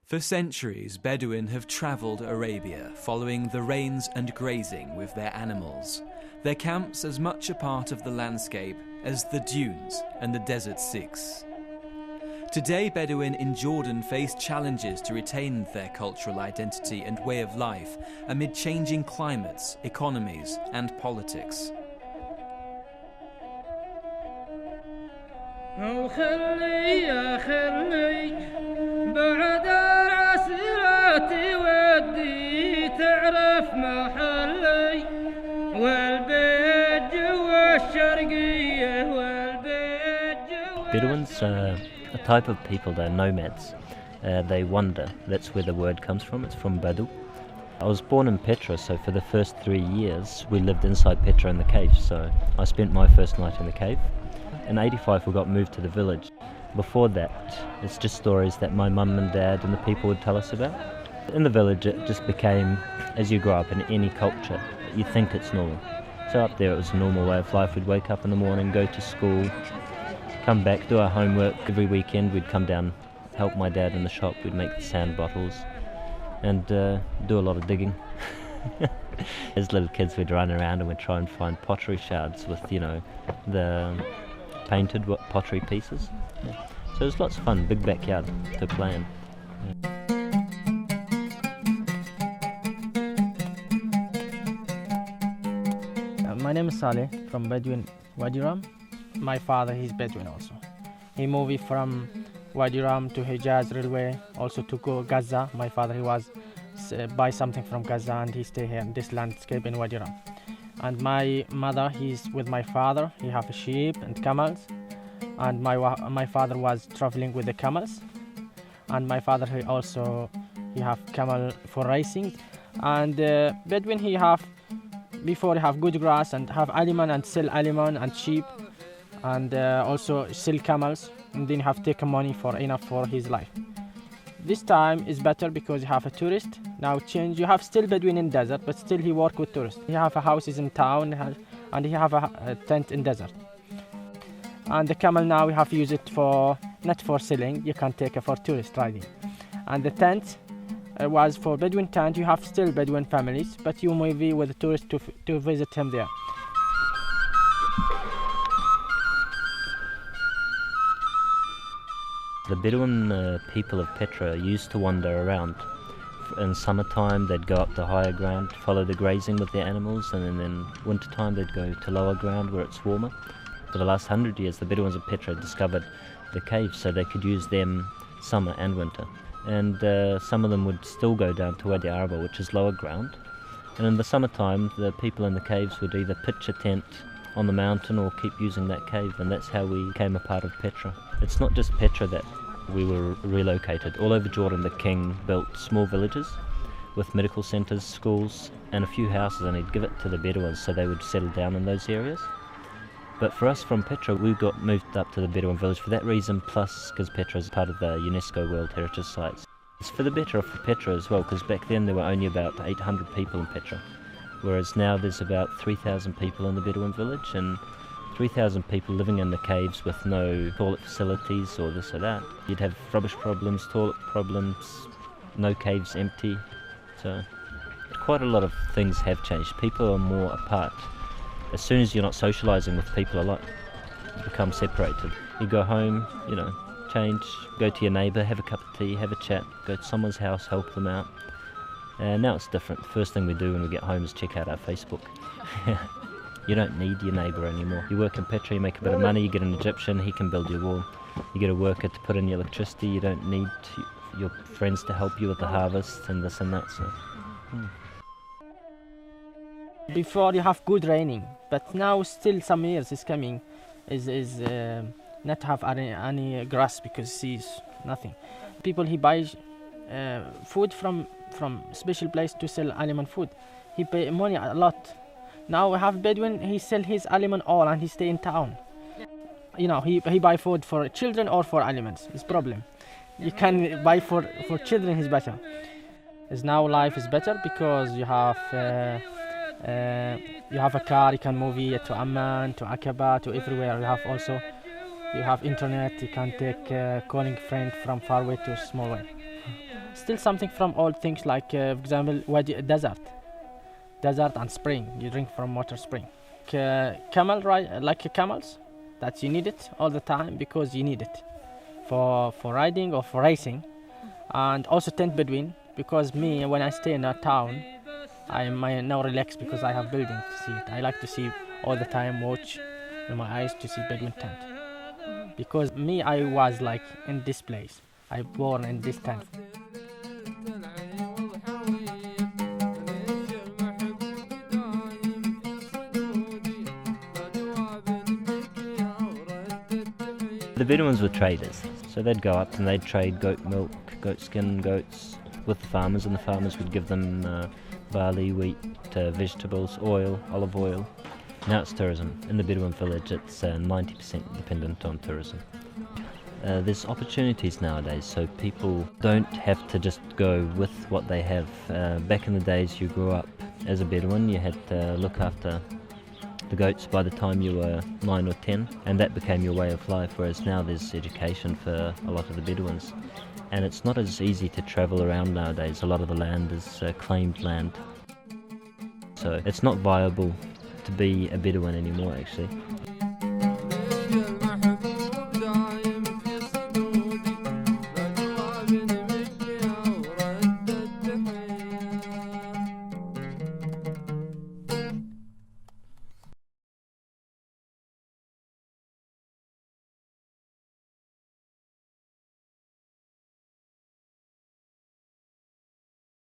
For centuries, Bedouin have travelled Arabia, following the rains and grazing with their animals. Their camps as much a part of the landscape as the dunes and the Desert Six. Today, Bedouin in Jordan face challenges to retain their cultural identity and way of life amid changing climates, economies, and politics. Bedouins are a type of people, they're nomads. They wander, that's where the word comes from, it's from Badu. I was born in Petra, so for the first 3 years we lived inside Petra in the cave, so I spent my first night in the cave. In '85 we got moved to the village. Before that, it's just stories that my mum and dad and the people would tell us about. In the village it just became, as you grow up in any culture, you think it's normal. So up there it was a normal way of life. We'd wake up in the morning, go to school, come back, do our homework. Every weekend we'd come down, help my dad in the shop, we'd make the sand bottles and do a lot of digging. As little kids we'd run around and we'd try and find pottery shards with, the painted pottery pieces. Yeah. So it was lots of fun, big backyard to play in. My name is Saleh from Bedouin Wadi Rum. My father, he's Bedouin also. He moved from Wadi Rum to Hijaz Railway, also to go Gaza. My father, he was buy something from Gaza and he stay here in this landscape in Wadi Rum. And my mother, he's with my father. He have sheep and camels. And my father was traveling with the camels. And my father, he have camel for racing. And Bedouin, he have good grass and have aliment and sell aliment and sheep. And also sell camels, and then have taken money for enough for his life. This time is better because you have a tourist. Now change, you have still Bedouin in desert, but still he work with tourists. He have a houses in town, and he have a tent in desert. And the camel now we have use it for, not for selling, you can take it for tourist riding. And the tent was for Bedouin tent, you have still Bedouin families, but you may be with a tourist to visit him there. The Bedouin people of Petra used to wander around. In summertime they'd go up to higher ground, follow the grazing with their animals, and then in wintertime they'd go to lower ground where it's warmer. For the last 100 years the Bedouins of Petra discovered the caves so they could use them summer and winter. And some of them would still go down to Wadi Rum, which is lower ground. And in the summertime the people in the caves would either pitch a tent on the mountain or keep using that cave, and that's how we became a part of Petra. It's not just Petra that we were relocated. All over Jordan the king built small villages with medical centres, schools and a few houses, and he'd give it to the Bedouins so they would settle down in those areas. But for us from Petra, we got moved up to the Bedouin village for that reason, plus because Petra is part of the UNESCO World Heritage Sites. It's for the better for Petra as well, because back then there were only about 800 people in Petra, whereas now there's about 3,000 people in the Bedouin village, and 3,000 people living in the caves with no toilet facilities or this or that. You'd have rubbish problems, toilet problems, no caves empty. So quite a lot of things have changed. People are more apart. As soon as you're not socialising with people a lot, you become separated. You go home, change, go to your neighbour, have a cup of tea, have a chat, go to someone's house, help them out. And now it's different. The first thing we do when we get home is check out our Facebook. You don't need your neighbour anymore. You work in Petra, you make a bit of money, you get an Egyptian, he can build your wall. You get a worker to put in your electricity, you don't need your friends to help you with the harvest and this and that. So. Before you have good raining, but now still some years is coming, is not have any grass because sees nothing. People he buys food from special place to sell aliment food. He pay money a lot. Now we have Bedouin, he sell his aliment all and he stay in town. He buy food for children or for aliments. It's problem. You can buy for children is better. Is now life is better because you have a car, you can move here to Amman, to Aqaba, to everywhere. You have internet, you can take calling friend from far away to small way. Still something from old things like, for example, desert and spring. You drink from water spring. Camel, right? Like camels, that you need it all the time because you need it for riding or for racing, and also tent Bedouin because me when I stay in a town, I'm now relaxed because I have building to see it. I like to see all the time, watch with my eyes to see Bedouin tent. Because me, I was like in this place. I born in this tent. The Bedouins were traders, so they'd go up and they'd trade goat milk, goat skin, goats with the farmers, and the farmers would give them barley, wheat, vegetables, oil, olive oil. Now it's tourism. In the Bedouin village it's 90% dependent on tourism. There's opportunities nowadays, so people don't have to just go with what they have. Back in the days you grew up as a Bedouin, you had to look after the goats by the time you were 9 or 10, and that became your way of life, whereas now there's education for a lot of the Bedouins. And it's not as easy to travel around nowadays. A lot of the land is claimed land. So it's not viable to be a Bedouin anymore, actually.